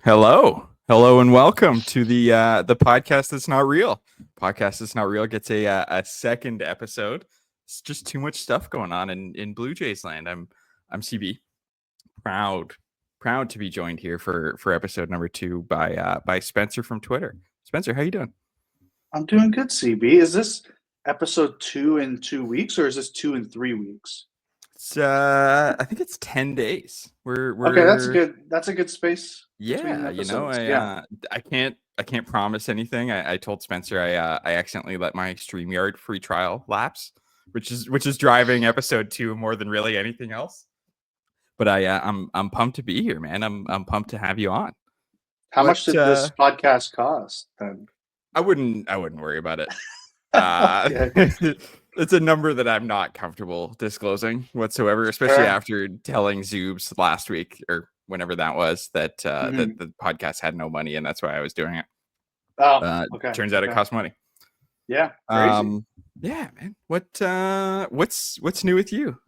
Hello, and welcome to the podcast that's not real. Podcast that's not real gets a second episode. It's just too much stuff going on in Blue Jays land. I'm CB, proud to be joined here for episode number 2 by Spencer from Twitter. Spencer, how you doing? I'm doing good, CB. Is this episode 2 in 2 weeks, or is this 2 in 3 weeks? It's I think it's 10 days. We're Okay, that's we're good. That's a good space between Yeah, episodes. I Yeah. I can't promise anything. I told Spencer I accidentally let my StreamYard free trial lapse, which is driving episode 2 more than really anything else. But I'm pumped to be here, man. I'm pumped to have you on. How much did this podcast cost then? I wouldn't worry about it. Uh, Okay. it's a number that I'm not comfortable disclosing whatsoever, especially Fair. after telling Zoobs last week or whenever that was that that Mhm. the podcast had no money and that's why I was doing it. Oh, okay. Turns out it Okay. costs money. Yeah, crazy. Yeah, man. What's new with you?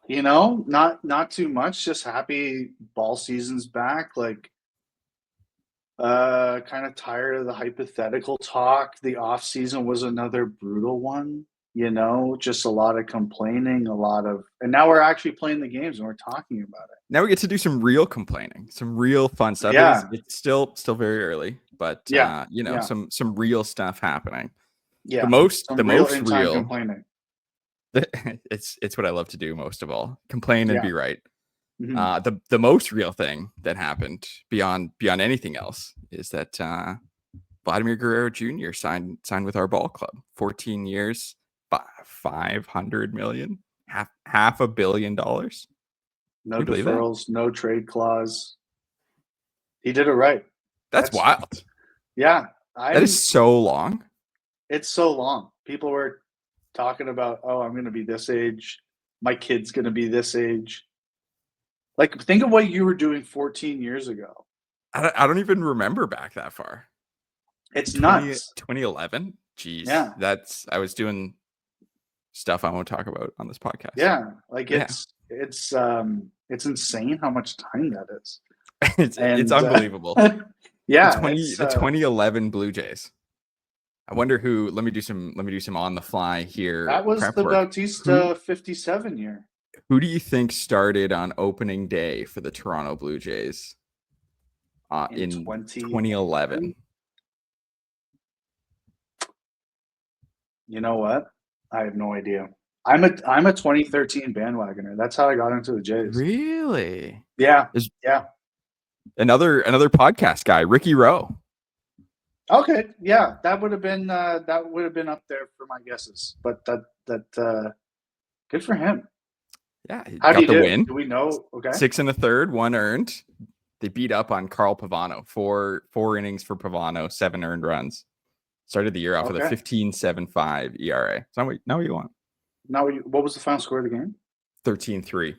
Not too much. Just happy ball season's back. Kind of tired of the hypothetical talk. The off season was another brutal one. Just a lot of complaining, and now we're actually playing the games and we're talking about it. Now we get to do some real complaining, some real fun stuff. Yeah. It's still very early, but Yeah. some real stuff happening. Yeah. The most in-time real. complaining. It's what I love to do most of all. Complain and Yeah. be right. Mhm. The most real thing that happened beyond anything else is that Vladimir Guerrero Jr. signed with our ball club. 14 years, $500 million, half $1 billion. No you believe that? deferrals, no trade clause. He did it right. That's wild. Yeah. That is so long. It's so long. People were talking about, oh, I'm going to be this age. My kid's going to be this age. Like, think of what you were doing 14 years ago. I don't even remember back that far. It's nuts. 2011? Jeez. Yeah. I was doing stuff I won't talk about on this podcast. Yeah. It's insane how much time that is. It's unbelievable. Yeah. The 2011 Blue Jays. I wonder who. Let me do some on the fly here. That was the Bautista 57 year. Who do you think started on opening day for the Toronto Blue Jays in 2011? You know what? I have no idea. I'm a 2013 bandwagoner. That's how I got into the Jays. Really? Yeah. Yeah. Another podcast guy, Ricky Rowe. Okay. Yeah, that would have been up there for my guesses. But that good for him. Yeah, how got do you the do? win. Do we know? Okay. 6 1/3, 1 earned. They beat up on Carl Pavano. Four innings for Pavano, 7 earned runs. Started the year off with a 15.75 ERA. So now what you want? Now, what was the final score of the game? 13-3.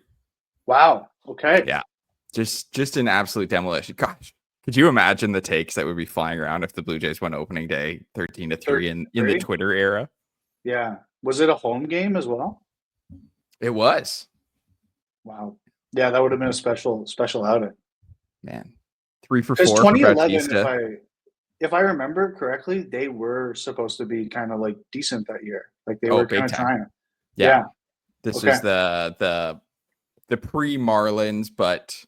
Wow. Okay. Yeah. Just an absolute demolition. Gosh, could you imagine the takes that would be flying around if the Blue Jays won opening day 13-3 in the Twitter era? Yeah. Was it a home game as well? It was. Wow. Yeah, that would have been a special outing. Man. 3 for 4 2011, if I remember correctly, they were supposed to be kind of like decent that year. Like they were kind of trying. Yeah. This is the pre-Marlins, but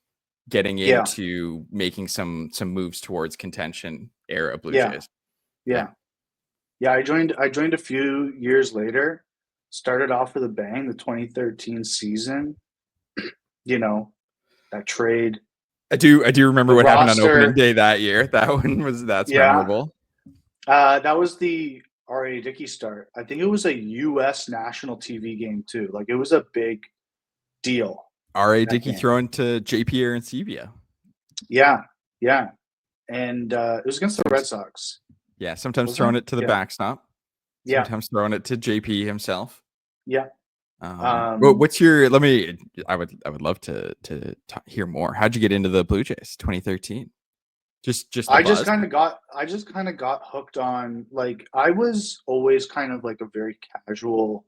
getting into making some moves towards contention era Blue Jays. Yeah. I joined a few years later. Started off with a bang, the 2013 season. That trade. I do remember what happened on opening day that year. That's memorable. That was the R.A. Dickey start. I think it was a U.S. national TV game too. Like it was a big deal. R.A. Dickey throwing to J.P. Arancibia. Yeah. And it was against the Red Sox. Yeah, sometimes throwing it to the backstop. Yeah. Sometimes throwing it to JP himself. Yeah. What's your? I would love to hear more. How'd you get into the Blue Jays? 2013. I just kind of got hooked on. Like I was always kind of like a very casual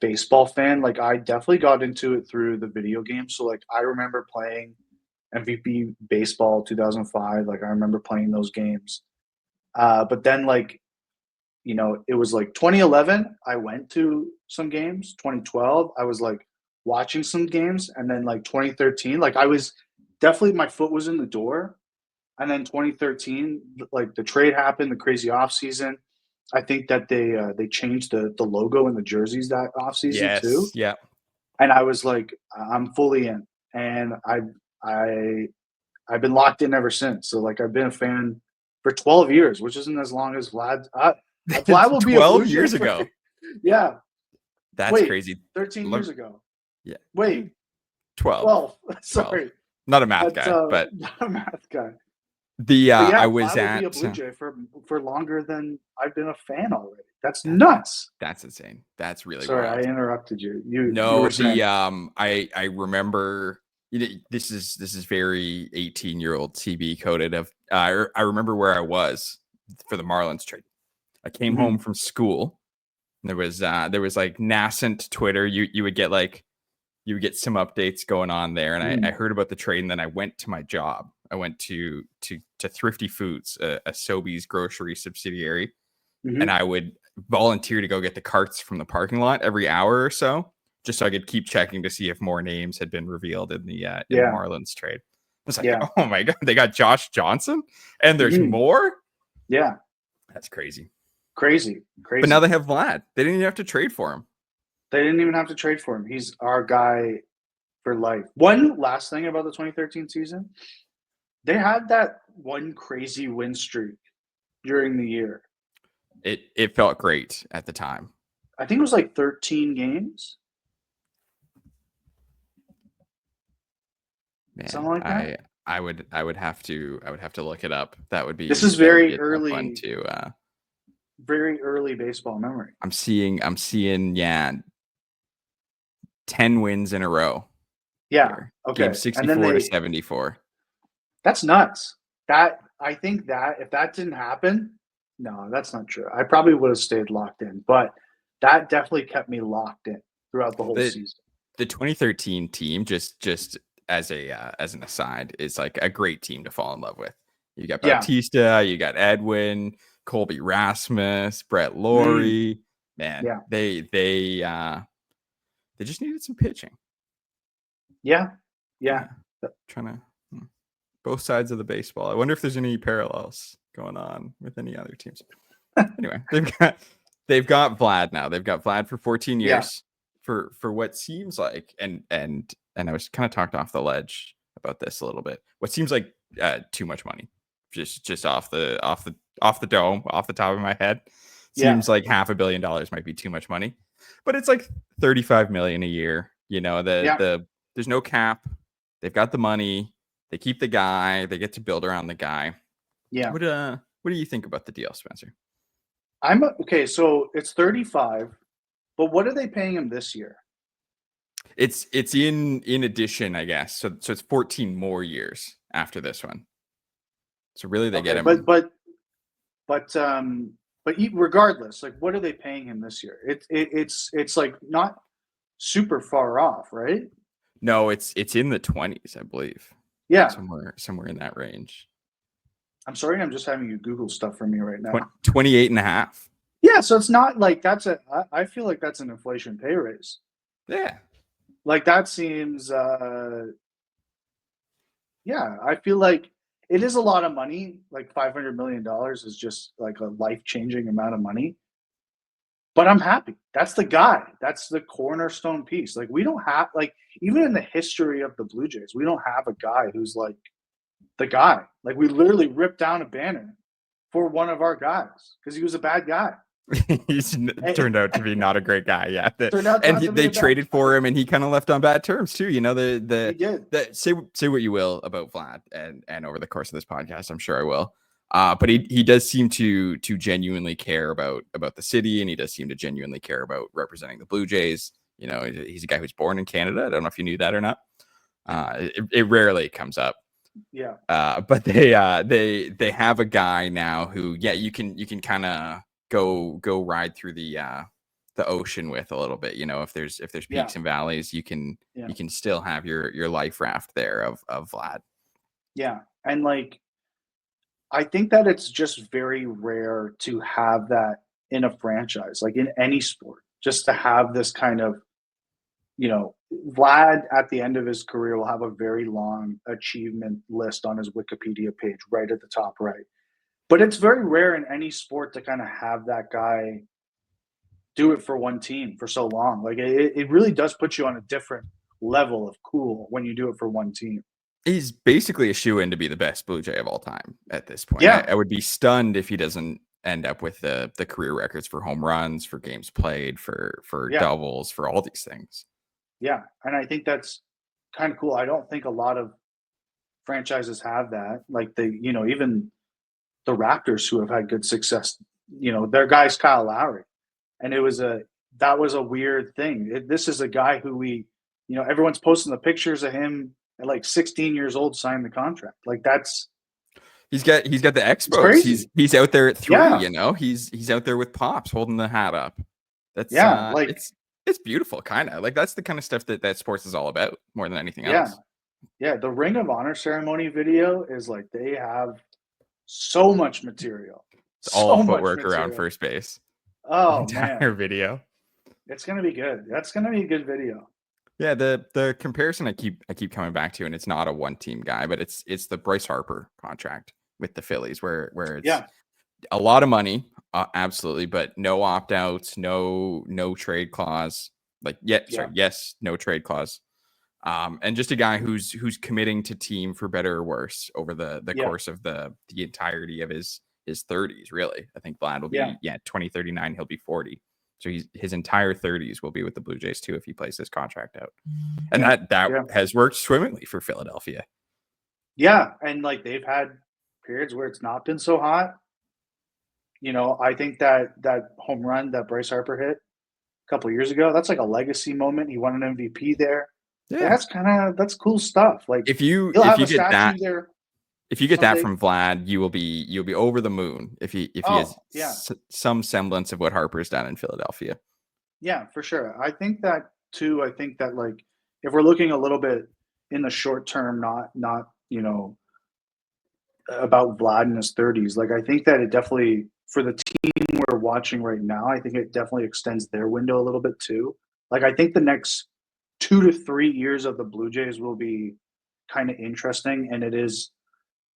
baseball fan. Like I definitely got into it through the video game. So like I remember playing MVP baseball 2005. Like I remember playing those games. But then like, you know, it was like 2011, I went to some games. 2012, I was like watching some games. And then like 2013, like I was definitely, my foot was in the door. And then 2013, like the trade happened, the crazy offseason. I think that they changed the logo and the jerseys that offseason too. Yes. Yeah. And I was like, I'm fully in. And I I've been locked in ever since. So like I've been a fan for 12 years, which isn't as long as Vlad. Vlad will be a 12 Blue Jay years for- ago. Yeah. That's Wait, crazy. 13 years ago. Yeah. Wait, 12. 12. Sorry. Not a math That's, guy, but not a math guy. the But yeah, I was Vlad will at be a Blue Jay for longer than I've been a fan already. That's nuts. that's insane. That's really Sorry, I wild. interrupted you. You No, were saying, I remember, you know, this is very 18-year-old TB coded of I remember where I was for the Marlins trade. I came home from school. And there was like nascent Twitter. You would get some updates going on there, and I heard about the trade, and then I went to my job. I went to Thrifty Foods, a Sobeys grocery subsidiary, and I would volunteer to go get the carts from the parking lot every hour or so, just so I could keep checking to see if more names had been revealed in the Marlins trade. I was like, oh my god, they got Josh Johnson, and there's more. Yeah, that's crazy. Crazy. But now they have Vlad. They didn't even have to trade for him. They didn't even have to trade for him. He's our guy for life. One last thing about the 2013 season, they had that one crazy win streak during the year. It felt great at the time. I think it was like 13 games. Man, something like that. I would have to look it up. That would be. This is very early. early. Very early baseball memory. I'm seeing 10 wins in a row. Yeah. Here. Okay. Game 64 to 74. That's nuts. I think that if that didn't happen, no, that's not true. I probably would have stayed locked in, but that definitely kept me locked in throughout the whole season. The 2013 team, just as an aside, is like a great team to fall in love with. You got Bautista, you got Edwin, Colby Rasmus, Brett Laurie. Man, they just needed some pitching. Yeah. Trying to both sides of the baseball. I wonder if there's any parallels going on with any other teams. Anyway, they've got Vlad now. They've got Vlad for 14 years for what seems like, and I was kind of talked off the ledge about this a little bit. What seems like too much money, just off the dome, off the top of my head. Seems like $500 million might be too much money, but it's like $35 million a year. You know, there's no cap. They've got the money. They keep the guy. They get to build around the guy. Yeah. What do you think about the deal, Spencer? Okay. So it's 35, but what are they paying him this year? It's in addition, I guess. So it's 14 more years after this one. So really, they get him. But regardless, like, what are they paying him this year? It's like not super far off, right? No, it's in the 20s, I believe. Yeah, somewhere in that range. I'm sorry, I'm just having you Google stuff for me right now. 28 and a half. Yeah, so it's not like I feel like that's an inflation pay raise. Yeah. Like that seems I feel like it is a lot of money. Like $500 million is just like a life-changing amount of money. But I'm happy. That's the guy. That's the cornerstone piece. Like we don't have, like, even in the history of the Blue Jays, we don't have a guy who's like the guy. Like we literally ripped down a banner for one of our guys because he was a bad guy. He's turned out to be not a great guy. Yeah, and they traded for him, and he kind of left on bad terms too. You know, say what you will about Vlad, and over the course of this podcast, I'm sure I will. But he does seem to genuinely care about the city, and he does seem to genuinely care about representing the Blue Jays. You know, he's a guy who's born in Canada. I don't know if you knew that or not. It rarely comes up. Yeah. But they have a guy now who, you can kind of go ride through the ocean with a little bit. You know, if there's peaks and valleys, you can still have your life raft there of Vlad. Yeah, and like I think that it's just very rare to have that in a franchise, like in any sport, just to have this kind of, Vlad at the end of his career will have a very long achievement list on his Wikipedia page right at the top right. But it's very rare in any sport to kind of have that guy do it for one team for so long. Like it really does put you on a different level of cool when you do it for one team. He's basically a shoe in to be the best Blue Jay of all time at this point. Yeah, I would be stunned if he doesn't end up with the career records for home runs, for games played, for yeah, doubles, for all these things. yeah. And I think that's kind of cool. I don't think a lot of franchises have that. Like even the Raptors who have had good success, their guy's Kyle Lowry. And that was a weird thing. This is a guy who everyone's posting the pictures of him at like 16 years old signing the contract. Like He's got the it's expos. crazy. He's out there at 3, Yeah. He's out there with Pops holding the hat up. That's Yeah. Like, it's beautiful, kind of. Like that's the kind of stuff that sports is all about more than anything yeah. else. Yeah. The Ring of Honor ceremony video is like they have so much material. It's all So much footwork around material. first base. The Oh entire man. video. It's gonna be good. That's gonna be a good video. Yeah, the comparison I keep coming back to, and it's not a one team guy, but it's the Bryce Harper contract with the Phillies, where it's Yeah. a lot of money, absolutely, but no opt outs, no trade clause. Like, Yeah. yes, no trade clause. And just a guy who's committing to team for better or worse over the Yeah. course of the entirety of his 30s. Really, I think Vlad will be 2039. He'll be 40. So his entire 30s will be with the Blue Jays too if he plays this contract out. And that has worked swimmingly for Philadelphia. Yeah, and like they've had periods where it's not been so hot. I think that home run that Bryce Harper hit a couple of years ago, that's like a legacy moment. He won an MVP there. Yeah, That's cool stuff. Like if you he'll have a get statue that there. if you get someday. that from Vlad, you'll be over the moon if he has some semblance of what Harper's done in Philadelphia. Yeah, for sure. I think that too. I think that like if we're looking a little bit in the short term, not about Vlad in his 30s, like I think that it definitely for the team we're watching right now, I think it definitely extends their window a little bit too. Like I think the next 2 to 3 years of the Blue Jays will be kind of interesting, and it is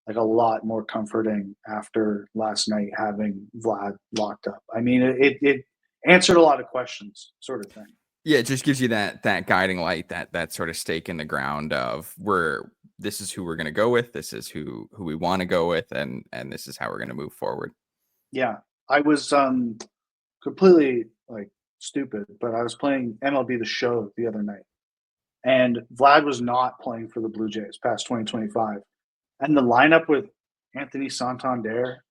like a lot more comforting after last night having Vlad locked up. I mean, it answered a lot of questions, sort of thing. Yeah, it just gives you that guiding light, that sort of stake in the ground of this is who we're going to go with, this is who we want to go with, and this is how we're going to move forward. Yeah, I was completely like stupid, but I was playing MLB The Show the other night, and Vlad was not playing for the Blue Jays past 2025, and the lineup with Anthony Santander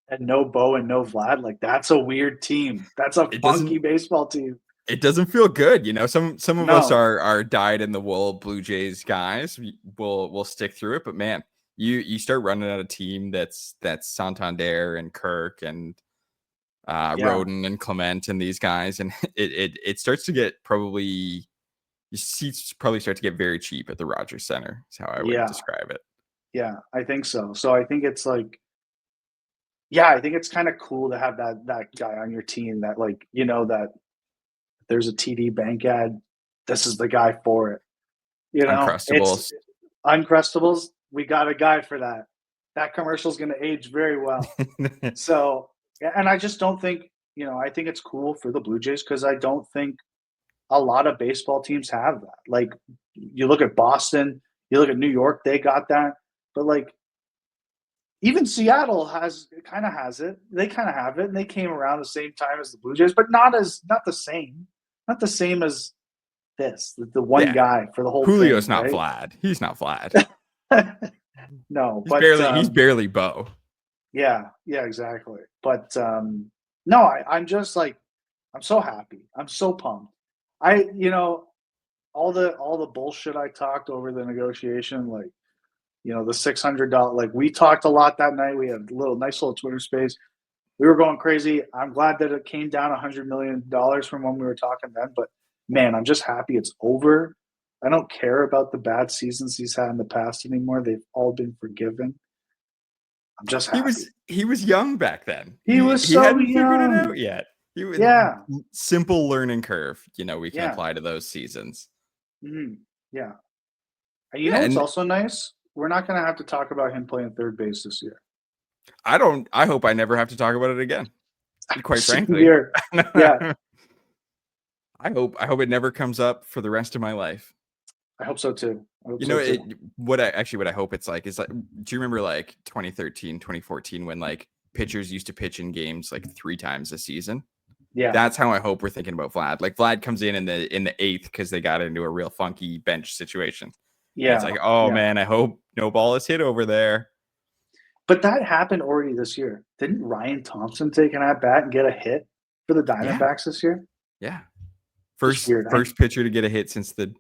and no Bo and no Vlad, like that's a weird team. That's a funky baseball team. It doesn't feel good, Some of No. us are dyed in the wool Blue Jays guys. We'll stick through it, but man, you start running out a team that's Santander and Kirk and Roden and Clement and these guys, and it starts to get seats probably start to get very cheap at the Rogers Center. Is how I would describe it. Yeah, I think so. So I think it's like, I think it's kind of cool to have that guy on your team that like that there's a TD Bank ad. This is the guy for it. Uncrustables. Uncrustables. We got a guy for that. That commercial is going to age very well. So, and I just don't think, I think it's cool for the Blue Jays because I don't think a lot of baseball teams have that. Like, you look at Boston, you look at New York, they got that. But like, even Seattle kind of has it. They kind of have it, and they came around the same time as the Blue Jays, but not the same. Not the same as this. The one guy for the whole Julio's thing, not right? Vlad. He's not Vlad. No, he's barely Bo. Yeah, exactly. But no, I'm just like I'm so happy. I'm so pumped. All the bullshit I talked over the negotiation, like the $600. Like we talked a lot that night. We had a nice little Twitter space. We were going crazy. I'm glad that it came down $100 million from when we were talking then. But man, I'm just happy it's over. I don't care about the bad seasons he's had in the past anymore. They've all been forgiven. I'm just He happy. was young back then. He was He so hadn't figured it young. out yet. He was Yeah. simple learning curve, we can Yeah. apply to those seasons. Yeah. And you Yeah, know what's and also nice? We're not going to have to talk about him playing third base this year. I hope I never have to talk about it again. Quite Same frankly. here. Yeah. I hope it never comes up for the rest of my life. I hope so too. What I hope it's like is like, do you remember like 2013, 2014 when like pitchers used to pitch in games like 3 times a season? Yeah. That's how I hope we're thinking about Vlad. Like Vlad comes in the 8th because they got into a real funky bench situation. Yeah. And it's like, oh man, I hope no ball is hit over there. But that happened already this year. Didn't Ryan Thompson take an at bat and get a hit for the Diamondbacks this year? Yeah. First pitcher to get a hit since the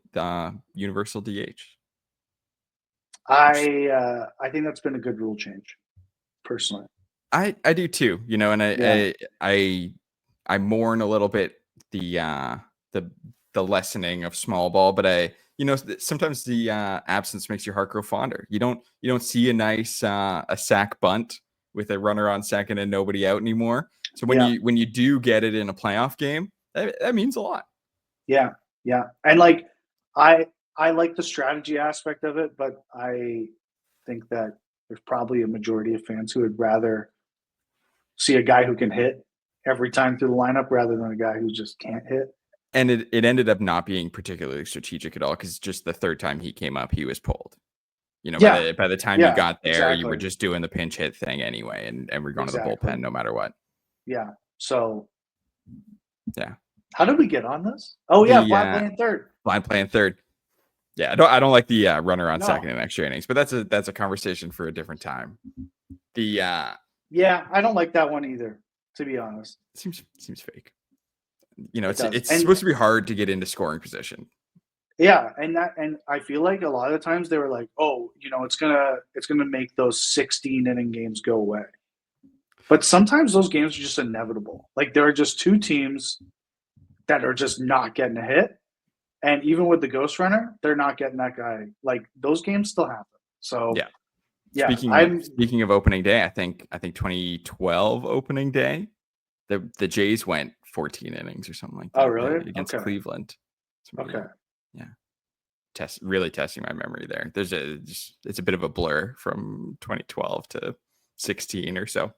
universal DH. I think that's been a good rule change, personally. I do too, and I mourn a little bit the lessening of small ball, but sometimes the absence makes your heart grow fonder. You don't see a nice a sack bunt with a runner on second and nobody out anymore. So when you do get it in a playoff game, that means a lot. Yeah, and like I like the strategy aspect of it, but I think that there's probably a majority of fans who would rather see a guy who can hit every time through the lineup rather than a guy who just can't hit. And it ended up not being particularly strategic at all because just the third time he came up, he was pulled. By the time you got there, exactly. You were just doing the pinch hit thing anyway, and we're going to the bullpen no matter what. Yeah. So. Yeah. How did we get on this? Oh yeah, Vlad playing third. Vlad playing third. Yeah, I don't like the runner on second in extra innings, but that's a conversation for a different time. Yeah, I don't like that one either, to be honest. Seems fake. It's supposed to be hard to get into scoring position. Yeah, and I feel like a lot of the times they were like, oh, it's gonna make those 16 inning games go away. But sometimes those games are just inevitable. Like there are just two teams that are just not getting a hit. And even with the ghost runner, they're not getting that guy. Like those games still happen. So yeah. Speaking of opening day, I think 2012 opening day, the Jays went 14 innings or something like that. Oh really? Against Cleveland. Okay. Yeah. Really testing my memory there. It's a bit of a blur from 2012 to 16 or so.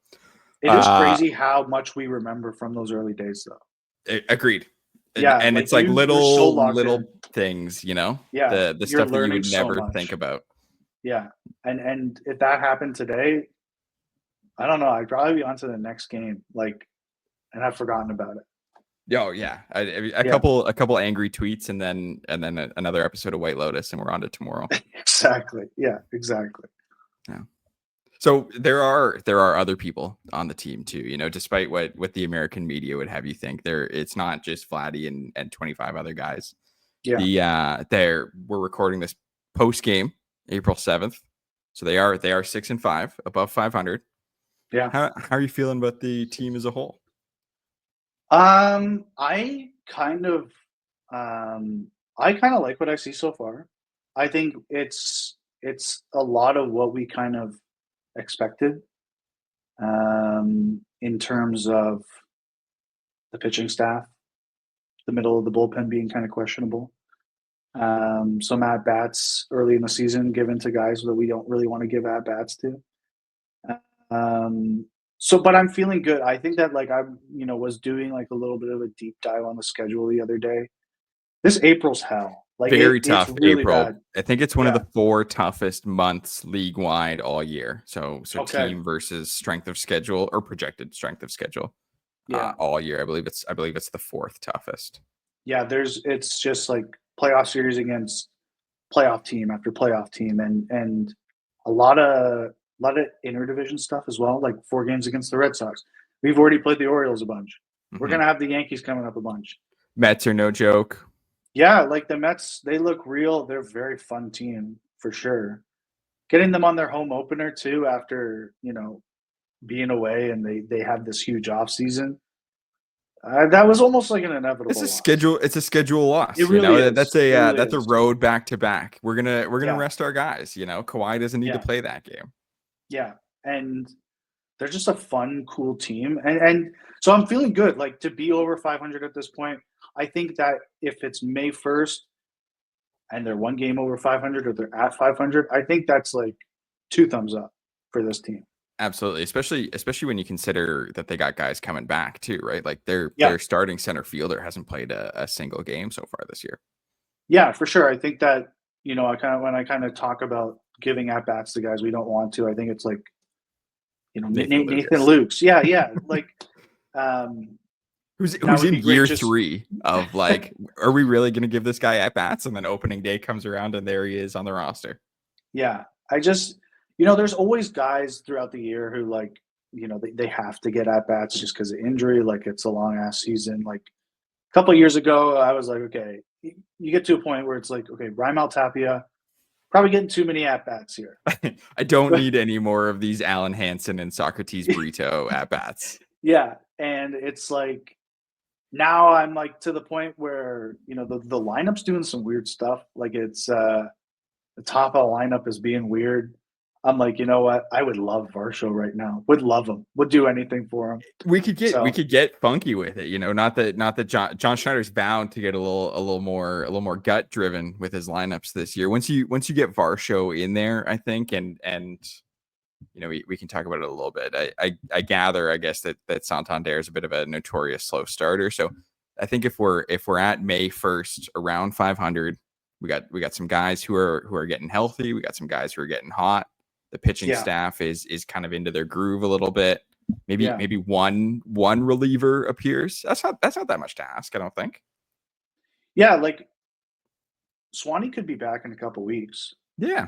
It is crazy how much we remember from those early days, though. Agreed. Yeah, and it's like little things, Yeah, the stuff that you would never think about. Yeah, and if that happened today, I don't know. I'd probably be on to the next game, and I've forgotten about it. Oh yeah, a couple angry tweets, and then another episode of White Lotus, and we're on to tomorrow. Exactly. Yeah. Exactly. Yeah. So there are other people on the team too, despite what the American media would have you think. It's not just Vladdy and 25 other guys. Yeah. We're recording this post game April 7th. So they are 6-5, above 500. Yeah. How are you feeling about the team as a whole? I kind of like what I see so far. I think it's a lot of what we kind of expected in terms of the pitching staff, the middle of the bullpen being kind of questionable. Some at bats early in the season given to guys that we don't really want to give at bats to. But I'm feeling good. I think that I was doing a little bit of a deep dive on the schedule the other day. This April's hell. Very tough. It's really April. bad. I think it's one of the 4 toughest months league wide all year. So team versus strength of schedule or projected strength of schedule. All year. I believe it's the 4th toughest. Yeah, it's just playoff series against playoff team after playoff team, and a lot of interdivision stuff as well. 4 games against the Red Sox. We've already played the Orioles a bunch. Mm-hmm. We're gonna have the Yankees coming up a bunch. Mets are no joke. Yeah, the Mets, they look real. They're a very fun team for sure. Getting them on their home opener too after being away, and they have this huge off season. That was almost like an inevitable It's a loss. schedule. It's a schedule loss. It really is. That's It really that's a is. road back to back. We're gonna Yeah. rest our guys. Kawhi doesn't need to Yeah. play that game. Yeah, and they're just a fun, cool team, and so I'm feeling good. Like to be over 500 at this point, I think that if it's May 1st and they're one game over 500 or they're at 500, I think that's like 2 thumbs up for this team. Absolutely, especially when you consider that they got guys coming back too, right? Like Yeah. their starting center fielder hasn't played a single game so far this year. Yeah, for sure. I think that when I kind of talk about giving at bats to guys we don't want to, I think it's like Nathan Lukes. Yeah, like who's that would in be great, year just- 3 of like, are we really going to give this guy at bats? And then opening day comes around and there he is on the roster. Yeah, I just there's always guys throughout the year who like they have to get at bats just because of injury. Like it's a long ass season. Like a couple of years ago, I was like, okay, you get to a point where it's like, okay, Raimel Tapia probably getting too many at bats here. I don't need any more of these Alan Hansen and Socrates Brito at bats. Yeah, and it's like now I'm like to the point where the lineup's doing some weird stuff. Like it's the top of the lineup is being weird. I'm like, you know what? I would love Varsho right now. Would love him. Would do anything for him. We could get funky with it, Not that John Schneider's bound to get a little more gut driven with his lineups this year. Once you get Varsho in there, I think, and we can talk about it a little bit. I gather, I guess that Santander is a bit of a notorious slow starter. So I think if we're at May 1st around 500, we got some guys who are getting healthy. We got some guys who are getting hot. The pitching staff is kind of into their groove a little bit. Maybe one reliever appears. That's not that much to ask, I don't think. Yeah, like Swanee could be back in a couple weeks. Yeah.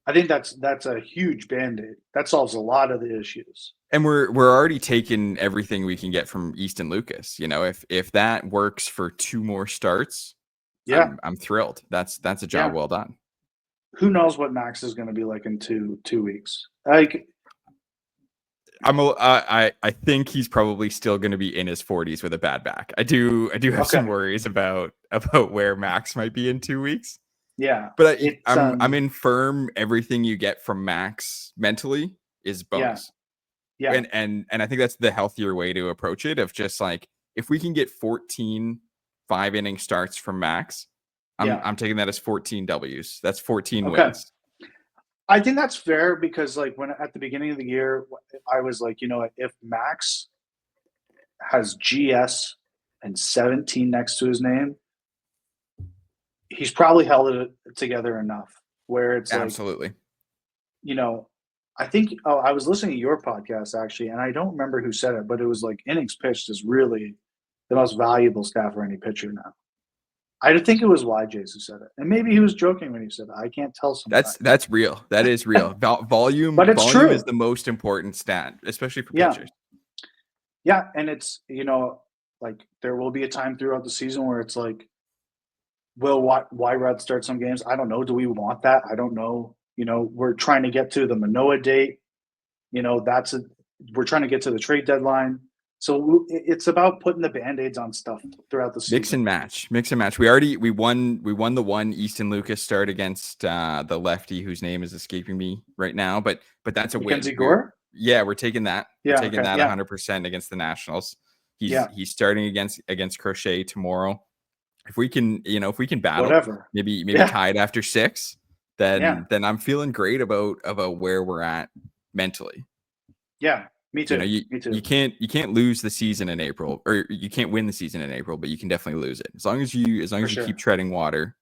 I think that's a huge band-aid. That solves a lot of the issues. And we're already taking everything we can get from Easton Lucas. If that works for 2 more starts, I'm thrilled. That's a job well done. Who knows what Max is going to be like in two weeks? Like, I think he's probably still going to be in his 40s with a bad back. I do have some worries about where Max might be in 2 weeks. Yeah, but I'm in firm. Everything you get from Max mentally is bonus. Yeah. And I think that's the healthier way to approach it. Of just like, if we can get 14 5-inning starts from Max, I'm taking that as 14 W's. That's 14 wins. I think that's fair because like when at the beginning of the year, I was like, if Max has GS and 17 next to his name, he's probably held it together enough where it's absolutely. I think I was listening to your podcast actually, and I don't remember who said it, but it was like innings pitched is really the most valuable stat for any pitcher now. I think it was YJ who said it, and maybe he was joking when he said it. I can't tell. That's real. That is real. Volume, but it's true. Is the most important stat, especially for pitchers. Yeah, and it's like there will be a time throughout the season where it's like, will Wyrud start some games? I don't know. Do we want that? I don't know. We're trying to get to the Manoah date. We're trying to get to the trade deadline. So it's about putting the Band-Aids on stuff throughout the season. Mix and match. We won the one Easton Lucas start against the lefty whose name is escaping me right now, but that's a win. Mackenzie Gore? Yeah, we're taking that. Yeah, we're taking that 100% against the Nationals. He's starting against Crochet tomorrow. If we can battle, whatever, maybe tied after 6, then I'm feeling great about where we're at mentally. Yeah. Me too. Me too. You can't lose the season in April, or you can't win the season in April, but you can definitely lose it. As long as you keep treading water,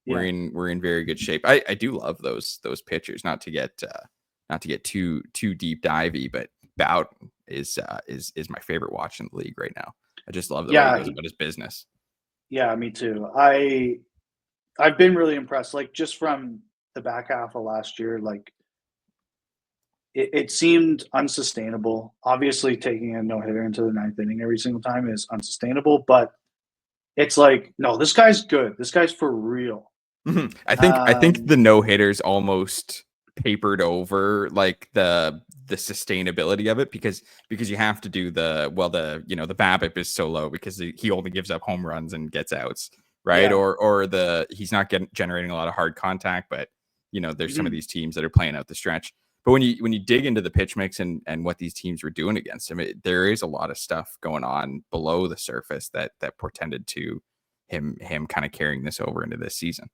we're in very good shape. I do love those pitchers. Not to get too deep divey, but Bout is my favorite watch in the league right now. I just love the way he goes about his business. Yeah, me too. I've been really impressed. Like just from the back half of last year, like. It seemed unsustainable. Obviously, taking a no-hitter into the 9th inning every single time is unsustainable. But it's like, no, this guy's good. This guy's for real. Mm-hmm. I think the no-hitters almost papered over like the sustainability of it because you have to do the BABIP is so low because he only gives up home runs and gets outs, right? Yeah. Or he's not generating a lot of hard contact, but there's some of these teams that are playing out the stretch. But when you dig into the pitch mix and what these teams were doing against him, there is a lot of stuff going on below the surface that portended to him kind of carrying this over into this season.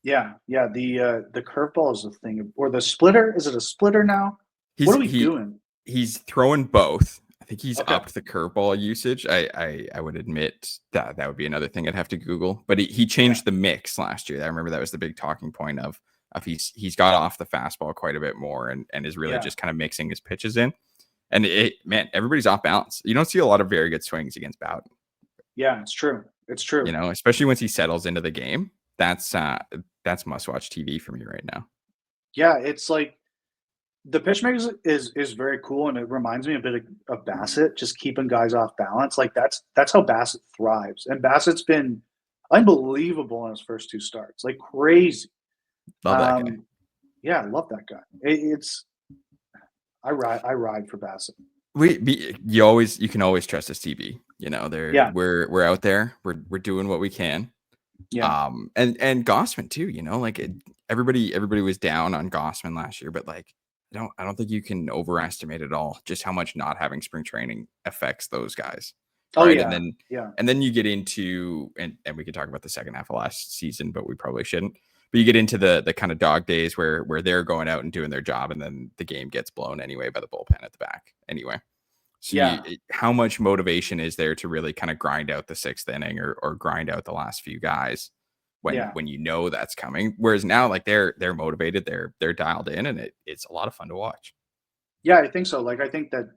Yeah. The curveball is the thing, or the splitter. Is it a splitter now? What are we doing? He's throwing both. I think he's Okay. upped the curveball usage. I would admit that would be another thing I'd have to Google. But he changed the mix last year. I remember that was the big talking point of he's got off the fastball quite a bit more and is really just kind of mixing his pitches in. And everybody's off balance. You don't see a lot of very good swings against Bowden. Yeah, it's true. It's true. Especially once he settles into the game. That's must-watch TV for me right now. Yeah, it's like the pitch mix is very cool, and it reminds me a bit of Bassett, just keeping guys off balance. Like that's how Bassett thrives, and Bassett's been unbelievable in his first 2 starts, like crazy. Love that guy. Yeah, I love that guy. I ride for Bassett. You can always trust us, TB. We're out there. We're doing what we can. Yeah. And Gausman too. Everybody was down on Gausman last year, but like I don't think you can overestimate at all just how much not having spring training affects those guys. Oh right? Yeah. And then you get into and we could talk about the second half of last season, but we probably shouldn't. But you get into the kind of dog days where they're going out and doing their job, and then the game gets blown anyway by the bullpen at the back anyway. So how much motivation is there to really kind of grind out the 6th inning or grind out the last few guys when that's coming? Whereas now, like they're motivated, they're dialed in, and it's a lot of fun to watch. Yeah, I think so. Like I think that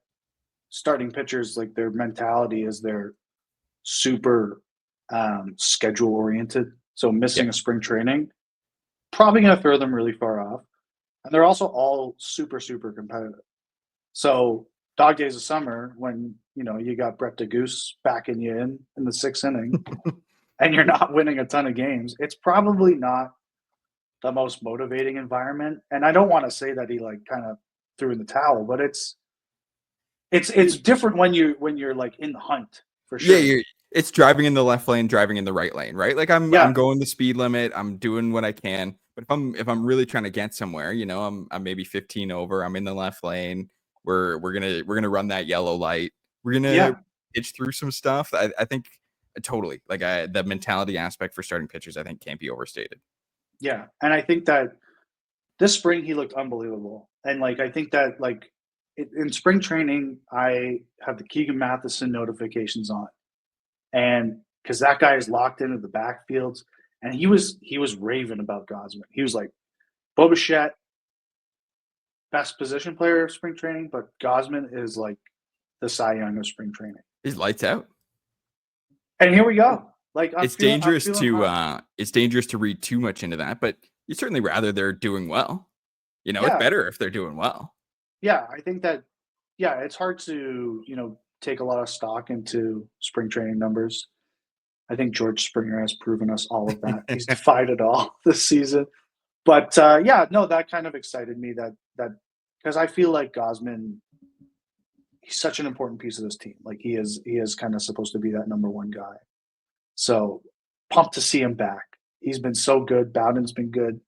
starting pitchers, like their mentality is they're super schedule oriented. So missing a spring training probably going to throw them really far off. And they're also all super, super competitive. So dog days of summer, when, you got Brett DeGoose backing you in the 6th inning and you're not winning a ton of games, it's probably not the most motivating environment. And I don't want to say that he like kind of threw in the towel, but it's different when you're like in the hunt for sure. Yeah, it's driving in the left lane, driving in the right lane, right? Like I'm going the speed limit, I'm doing what I can. But if I'm really trying to get somewhere, I'm maybe 15 over, I'm in the left lane. We're gonna run that yellow light. We're gonna pitch through some stuff. I think totally like the mentality aspect for starting pitchers, I think can't be overstated. Yeah, and I think that this spring he looked unbelievable, and like I think that like in spring training I have the Keegan Matheson notifications on, and because that guy is locked into the backfields, and he was raving about Gausman. He was like, Bo Bichette, best position player of spring training, but Gausman is like the Cy Young of spring training. He's lights out. And here we go. Like it's dangerous to read too much into that, but you certainly rather they're doing well. It's better if they're doing well. Yeah, I think that. Yeah, it's hard to take a lot of stock into spring training numbers. I think George Springer has proven us all of that. He's defied it all this season. But that kind of excited me that because I feel like Gausman, he's such an important piece of this team. Like he is kind of supposed to be that number 1 guy. So pumped to see him back. He's been so good. Bowden's been good.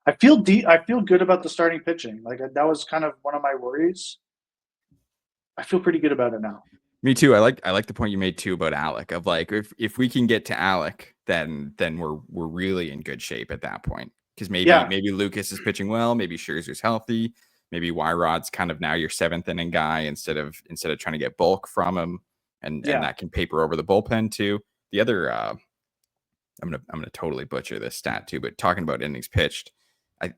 I feel good about the starting pitching. Like that was kind of one of my worries. I feel pretty good about it now. Me too. I like the point you made too about Alec of like if we can get to Alec, then we're really in good shape at that point. Because maybe Lucas is pitching well, maybe Scherzer's healthy, maybe Wyrod's kind of now your 7th inning guy instead of trying to get bulk from him, and that can paper over the bullpen too. The other I'm gonna totally butcher this stat too, but talking about innings pitched,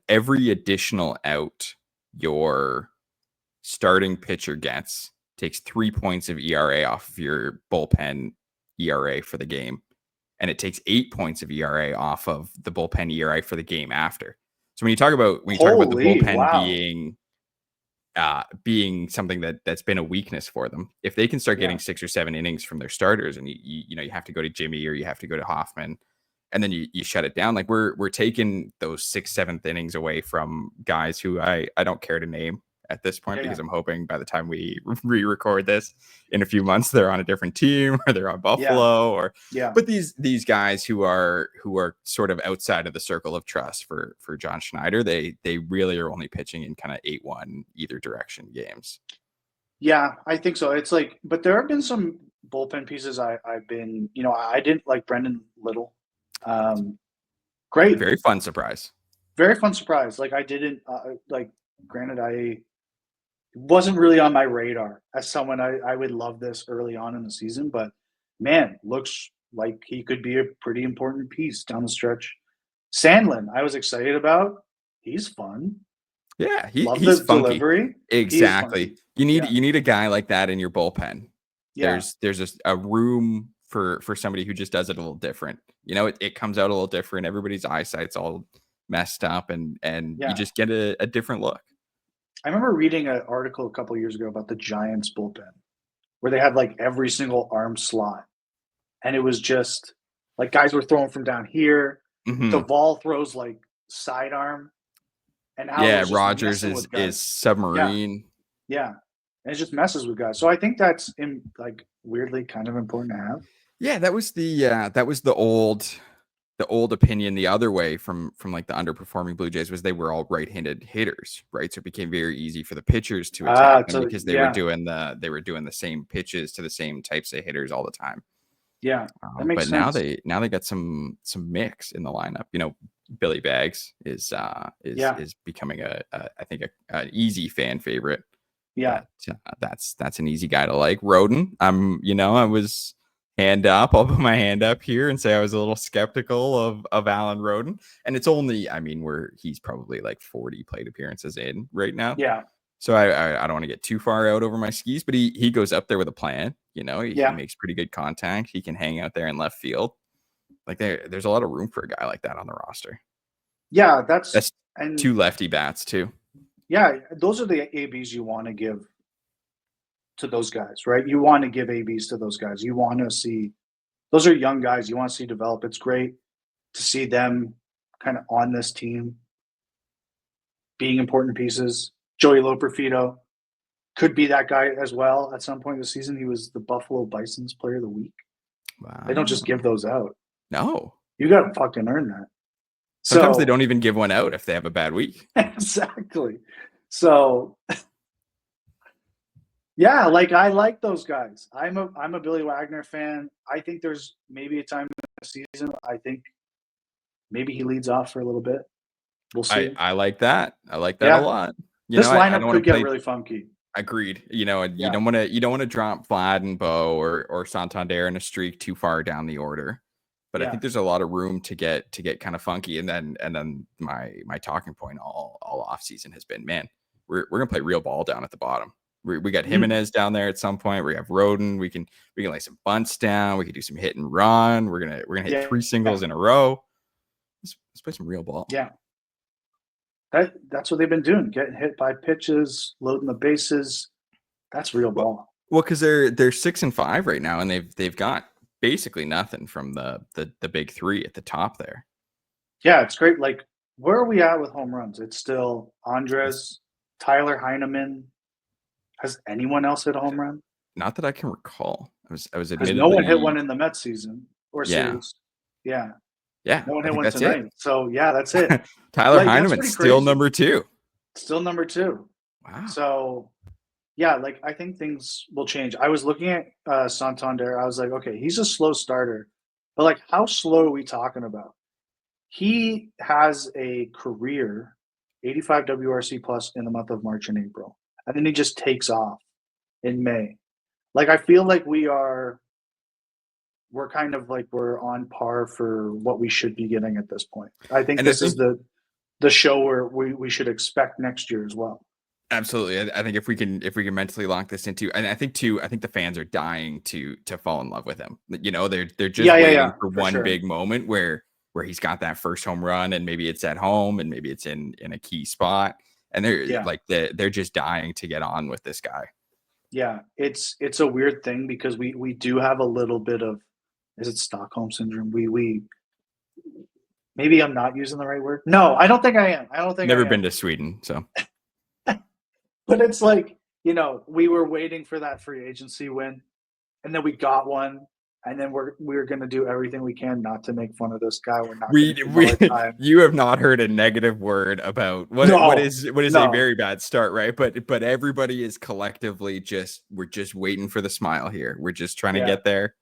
every additional out your starting pitcher gets takes 3 points of ERA off of your bullpen ERA for the game. And it takes 8 points of ERA off of the bullpen ERA for the game after. So when you talk about the bullpen being something that's been a weakness for them, if they can start getting 6 or 7 innings from their starters, and you have to go to Jimmy or you have to go to Hoffman, and then you shut it down. Like we're taking those 6th, 7th innings away from guys who I don't care to name at this point, because I'm hoping by the time we re-record this in a few months, they're on a different team or they're on Buffalo but these guys who are sort of outside of the circle of trust for John Schneider, they really are only pitching in kind of 8-1 either direction games. Yeah, I think so. It's like, but there have been some bullpen pieces I've been, I didn't like Brendan Little. Great. Very fun surprise. Very fun surprise. Like I didn't granted, I wasn't really on my radar as someone I would love this early on in the season, but man, looks like he could be a pretty important piece down the stretch. Sandlin, I was excited about. He's fun. Yeah, he's funky. Delivery. Exactly. You need a guy like that in your bullpen. Yeah. There's a room for somebody who just does it a little different. It comes out a little different. Everybody's eyesight's all messed up, and you just get a different look. I remember reading an article a couple of years ago about the Giants bullpen, where they had like every single arm slot, and it was just like guys were throwing from down here. Mm-hmm. Duvall throws like sidearm, and Rogers is submarine. Yeah, and it just messes with guys. So I think that's weirdly kind of important to have. Yeah, that was the old opinion the other way from like the underperforming Blue Jays, was they were all right-handed hitters, right? So it became very easy for the pitchers to attack them because they were doing the same pitches to the same types of hitters all the time. Yeah, that makes sense. But now they got some mix in the lineup. Billy Baggs is becoming I think an easy fan favorite. Yeah, that's an easy guy to like. Roden, I was hand up. I'll put my hand up here and say I was a little skeptical of Alan Roden, and it's only, he's probably like 40 plate appearances in right now. Yeah. So I don't want to get too far out over my skis, but he goes up there with a plan. He makes pretty good contact. He can hang out there in left field. Like there's a lot of room for a guy like that on the roster. Yeah, that's and 2 lefty bats too. Yeah, those are the ABs you want to give to those guys, right? You want to give ABs to those guys. You want to see, those are young guys you want to see develop. It's great to see them kind of on this team being important pieces. Joey Loperfido could be that guy as well at some point in the season. He was the Buffalo Bison's Player of the Week. Wow. They don't just give those out. No. You got to fucking earn that. Sometimes they don't even give one out if they have a bad week. Exactly. So yeah, like I like those guys. I'm a Billy Wagner fan. I think there's maybe a time in the season. I think maybe he leads off for a little bit. We'll see. I like that. I like that a lot. This lineup could get really funky. Agreed. You don't want to drop Vlad and Bo or Santander in a streak too far down the order. But I think there's a lot of room to get kind of funky. And then my talking point all off season has been, man, we're gonna play real ball down at the bottom. We got Jimenez down there at some point. We have Roden. We can lay some bunts down. We can do some hit and run. We're gonna hit 3 singles in a row. Let's play some real ball. Yeah. That's what they've been doing, getting hit by pitches, loading the bases. That's real ball. Well, because they're 6-5 right now, and they've got basically nothing from the big 3 at the top there. Yeah, it's great. Like, where are we at with home runs? It's still Andres, Tyler Heineman. Has anyone else hit a home run? Not that I can recall. I was admitted no one hit one in the Mets season or series. Yeah. Yeah. No one hit one tonight. So yeah, that's it. Tyler Heineman still number 2. Still number 2. Wow. So yeah, like I think things will change. I was looking at Santander. I was like, okay, he's a slow starter, but like, how slow are we talking about? He has a career 85 WRC plus in the month of March and April, and then he just takes off in May. Like, I feel like we're kind of like we're on par for what we should be getting at this point. I think this is the show where we should expect next year as well. Absolutely. I think if we can mentally lock this into, and I think the fans are dying to fall in love with him. They're just waiting for one big moment where he's got that first home run, and maybe it's at home and maybe it's in a key spot. And they're just dying to get on with this guy. Yeah, it's a weird thing because we do have a little bit of, is it Stockholm syndrome? maybe I'm not using the right word. No, I don't think I am. I don't think Never I been am. to Sweden, so But it's like, we were waiting for that free agency win, and then we got one, and then we're gonna do everything we can not to make fun of this guy. We're not gonna give him a hard time. you have not heard a negative word about what No, is a no. very bad start, right? But everybody is collectively we're just waiting for the smile here. We're just trying to Yeah. get there.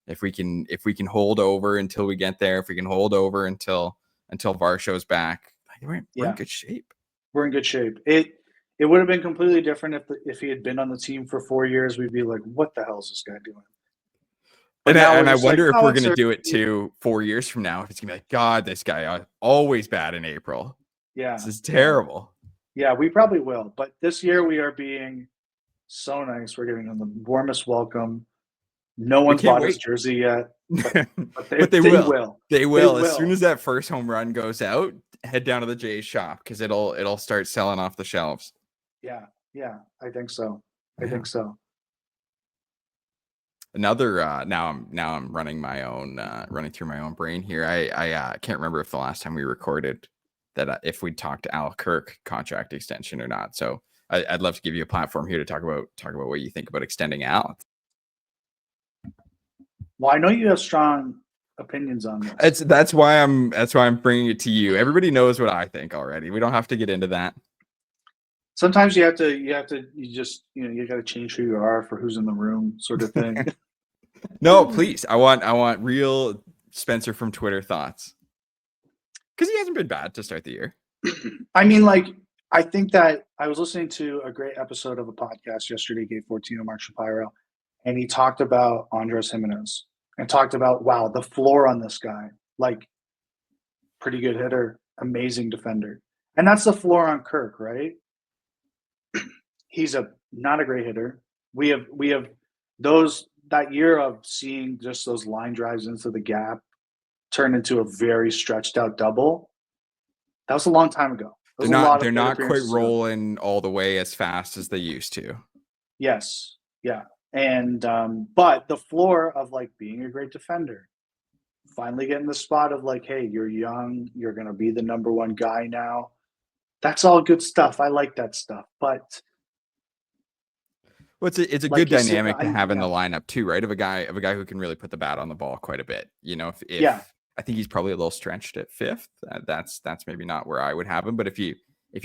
If we can hold over until we get there, if we can hold over until Varsho's back, we're in good shape. We're in good shape. It would have been completely different if he had been on the team for 4 years. We'd be like, what the hell is this guy doing? But And I wonder if oh, we're going to do it too 4 years from now. If it's going to be like, God, this guy always bad in April. Yeah. This is terrible. Yeah, we probably will. But this year we are being so nice. We're giving him the warmest welcome. No one's bought his jersey yet. But they will. They will. As soon as that first home run goes out, head down to the Jays shop because it'll start selling off the shelves. Yeah, I think so. I think so. Another now I'm running my own running through my own brain here. I can't remember if the last time we recorded that if we talked to Al Kirk contract extension or not. So I'd love to give you a platform here to talk about what you think about extending Al. Well, I know you have strong opinions on this. That's why I'm bringing it to you. Everybody knows what I think already. We don't have to get into that. Sometimes you got to change who you are for who's in the room, sort of thing. No, please. I want real Spencer from Twitter thoughts. Because he hasn't been bad to start the year. I mean, I think that I was listening to a great episode of a podcast yesterday, Gate 14 of Mark Shapiro, and he talked about Andres Gimenez and talked about, wow, the floor on this guy, pretty good hitter, amazing defender. And that's the floor on Kirk, right? He's not a great hitter. We have that year of seeing just those line drives into the gap turn into a very stretched out double. That was a long time ago. They're not quite rolling all the way as fast as they used to. Yes. Yeah. And but the floor of being a great defender, finally getting the spot of hey, you're young, you're gonna be the number one guy now. That's all good stuff. I like that stuff. But well, it's a good dynamic to have in the lineup too, right? Of a guy who can really put the bat on the ball quite a bit. If I think he's probably a little stretched at fifth. That's maybe not where I would have him. But if you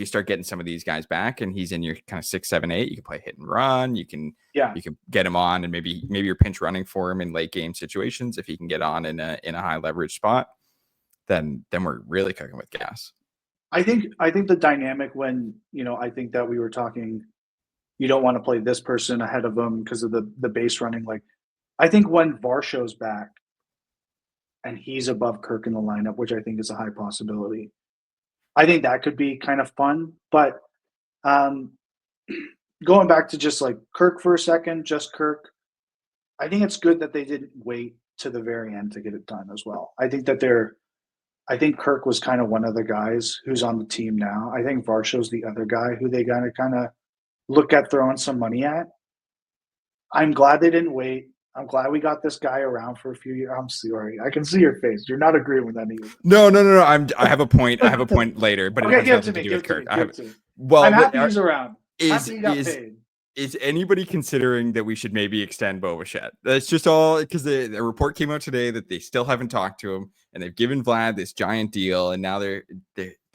start getting some of these guys back and he's in your kind of 6, 7, 8, you can play hit and run. You can get him on and maybe you're pinch running for him in late game situations. If he can get on in a high leverage spot, then we're really cooking with gas. I think the dynamic when I think that we were talking. You don't want to play this person ahead of them because of the base running. I think when Varsho's back and he's above Kirk in the lineup, which I think is a high possibility, I think that could be kind of fun. But going back to just Kirk for a second, just Kirk, I think it's good that they didn't wait to the very end to get it done as well. I think Kirk was kind of one of the guys who's on the team now. I think Varsho's the other guy who they got to kind of look at throwing some money at. I'm glad they didn't wait. I'm glad we got this guy around for a few years. I'm sorry. I can see your face. You're not agreeing with that either. No. I have a point. I have a point later, but it has nothing to do with Kirk. I'm happy he's around. Happy he got paid. Is anybody considering that we should maybe extend Bo Bichette? That's just all because the report came out today that they still haven't talked to him and they've given Vlad this giant deal. And now they're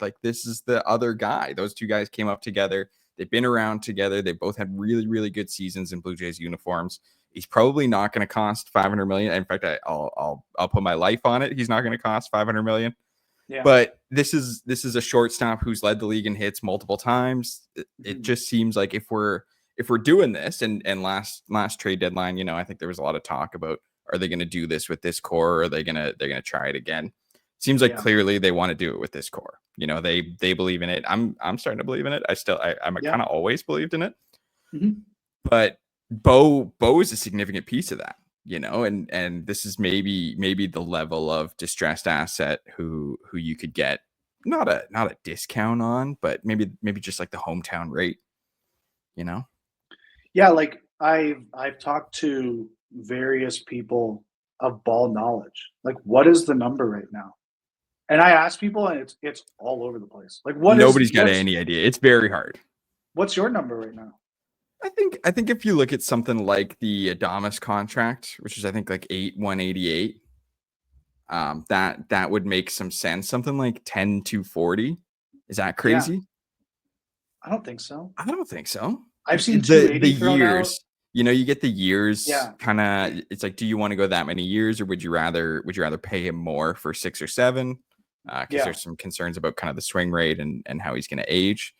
like, this is the other guy. Those two guys came up together. They've been around together. They both had really, really good seasons in Blue Jays uniforms. He's probably not going to cost $500 million. In fact, I'll put my life on it. He's not going to cost $500 million. Yeah. But this is a shortstop who's led the league in hits multiple times. It just seems like if we're doing this and last trade deadline, I think there was a lot of talk about, are they going to do this with this core or are they're going to try it again? Seems like clearly they want to do it with this core. They believe in it. I'm starting to believe in it. I'm kind of always believed in it. Mm-hmm. But Bo is a significant piece of that, and this is maybe the level of distressed asset who you could get not a discount on, but maybe just the hometown rate, Yeah, I've talked to various people of ball knowledge. What is the number right now? And I ask people, and it's all over the place. Like, Nobody's got any idea. It's very hard. What's your number right now? I think if you look at something like the Adamas contract, which is I think like 188, that would make some sense. Something like 10,240. Is that crazy? Yeah. I don't think so. I don't think so. I've seen the years. You know, you get the years. Yeah. Kind of. It's like, do you want to go that many years, or would you rather pay him more for 6 or 7? Because there's some concerns about kind of the swing rate and how he's going to age.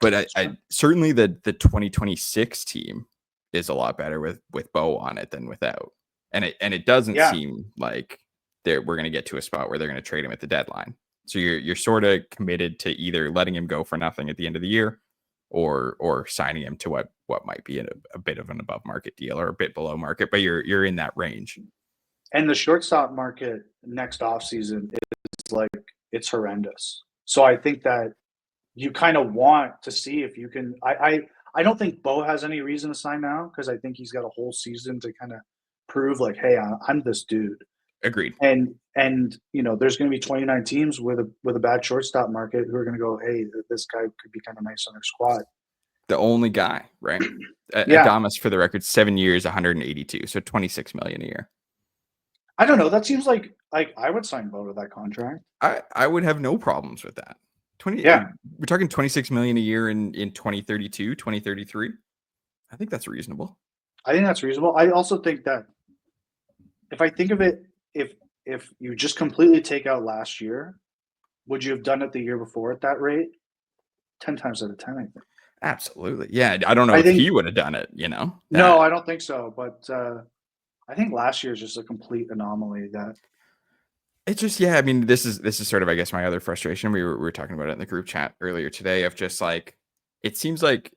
But I certainly the 2026 team is a lot better with Bo on it than without. And it doesn't seem like we're going to get to a spot where they're going to trade him at the deadline. So you're sort of committed to either letting him go for nothing at the end of the year or signing him to what might be a bit of an above market deal or a bit below market, but you're in that range. And the shortstop market next offseason is like, it's horrendous. So I think that you kind of want to see if you can. I don't think Bo has any reason to sign now because I think he's got a whole season to kind of prove like, hey, I'm this dude. Agreed. And you know, there's going to be 29 teams with a bad shortstop market who are going to go, hey, this guy could be kind of nice on their squad. The only guy, right? Adames, for the record, 7 years, 182, so 26 million a year. I don't know. That seems like I would sign Bo to that contract. I would have no problems with that. We're talking 26 million a year in 2032, 2033. I think that's reasonable. I think that's reasonable. I also think that if I think of it, if you just completely take out last year, would you have done it the year before at that rate? 10 times out of 10, I think. Absolutely. Yeah. I don't know if he would have done it, you know? No, I don't think so. But I think last year is just a complete anomaly that. It's just, I mean, this is sort of, I guess, my other frustration. We were talking about it in the group chat earlier today of just like, it seems like,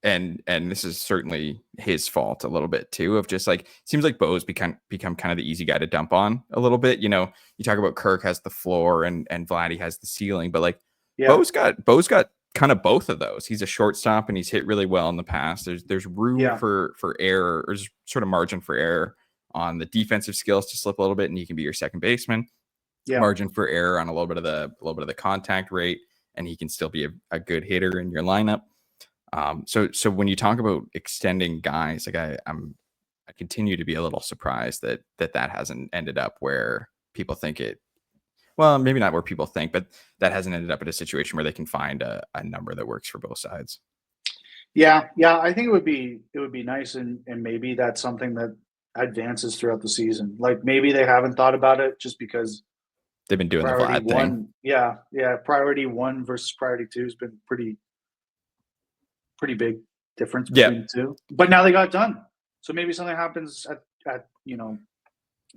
and this is certainly his fault a little bit too, of just like, it seems like Bo's become kind of the easy guy to dump on a little bit. You know, you talk about Kirk has the floor and Vladdy has the ceiling, but like Bo's got kind of both of those. He's a shortstop and he's hit really well in the past. There's room for error, or sort of margin for error on the defensive skills to slip a little bit, and he can be your second baseman. Margin for error on a little bit of the contact rate, and he can still be a good hitter in your lineup. So when you talk about extending guys, like I continue to be a little surprised that hasn't ended up where people think it. Well, maybe not where people think, but that hasn't ended up in a situation where they can find a number that works for both sides. Yeah. I think it would be nice, and maybe that's something that advances throughout the season. Like maybe they haven't thought about it just because they've been doing the Vlad thing. Yeah. Priority 1 versus priority 2 has been pretty big difference between the two. But now they got it done. So maybe something happens at you know.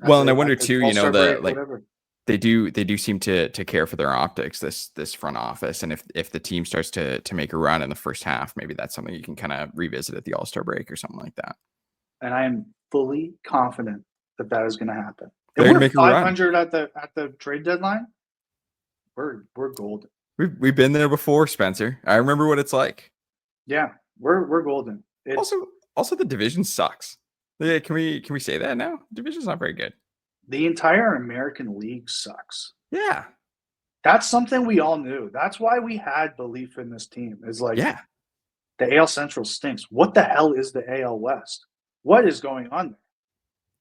Well, and I wonder too, you know, whatever. They do seem to care for their optics, this front office, and if the team starts to make a run in the first half, maybe that's something you can kind of revisit at the All-Star break or something like that. And I am fully confident that is going to happen. They're going to make 500 at the trade deadline. We're golden. We've been there before, Spencer. I remember what it's like. Yeah, we're golden. Also the division sucks. Yeah, can we say that now? The division's not very good. The entire American League sucks. Yeah. That's something we all knew. That's why we had belief in this team. Is like, the AL Central stinks. What the hell is the AL West? What is going on there?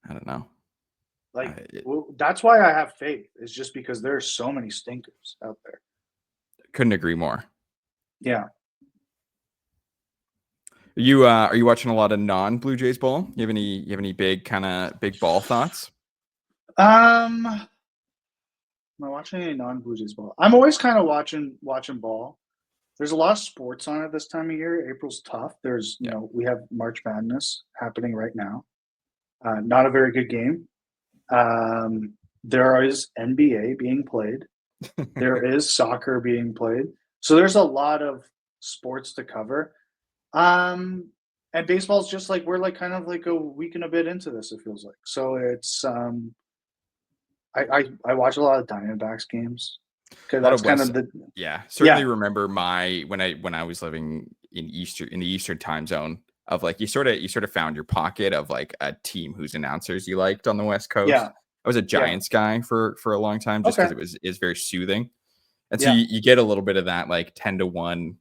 I don't know. Like, that's why I have faith. Is just because there are so many stinkers out there. Couldn't agree more. Yeah. Are you watching a lot of non-Blue Jays ball? You have any big ball thoughts? Am I watching any non-Blue Jays ball? I'm always kind of watching ball. There's a lot of sports on it this time of year. April's tough. There's, you know, we have March Madness happening right now. Not a very good game. There is NBA being played. There is soccer being played. So there's a lot of sports to cover. And baseball's just like, we're like kind of like a week and a bit into this, it feels like. So it's I watch a lot of Diamondbacks games. Okay, that's kind of the certainly remember when I was living in the Eastern time zone of like you sort of found your pocket of like a team whose announcers you liked on the West Coast. Yeah. I was a Yeah. Giants guy for a long time just because Okay. is very soothing. And so Yeah. you get a little bit of that like 10-1,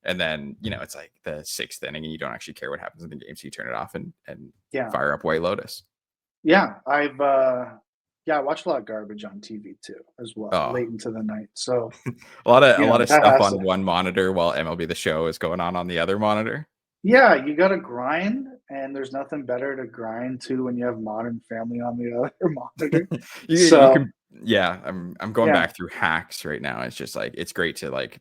and then it's like the sixth inning and you don't actually care what happens in the game, so you turn it off and Yeah. fire up White Lotus. Yeah. I watch a lot of garbage on TV too, as well, Oh, late into the night. So, a lot of that stuff has on to. one monitor while MLB The Show is going on the other monitor. Yeah, you got to grind, and there's nothing better to grind to when you have Modern Family on the other monitor. You So, can, yeah. I'm going yeah, back through Hacks right now. It's just like it's great to like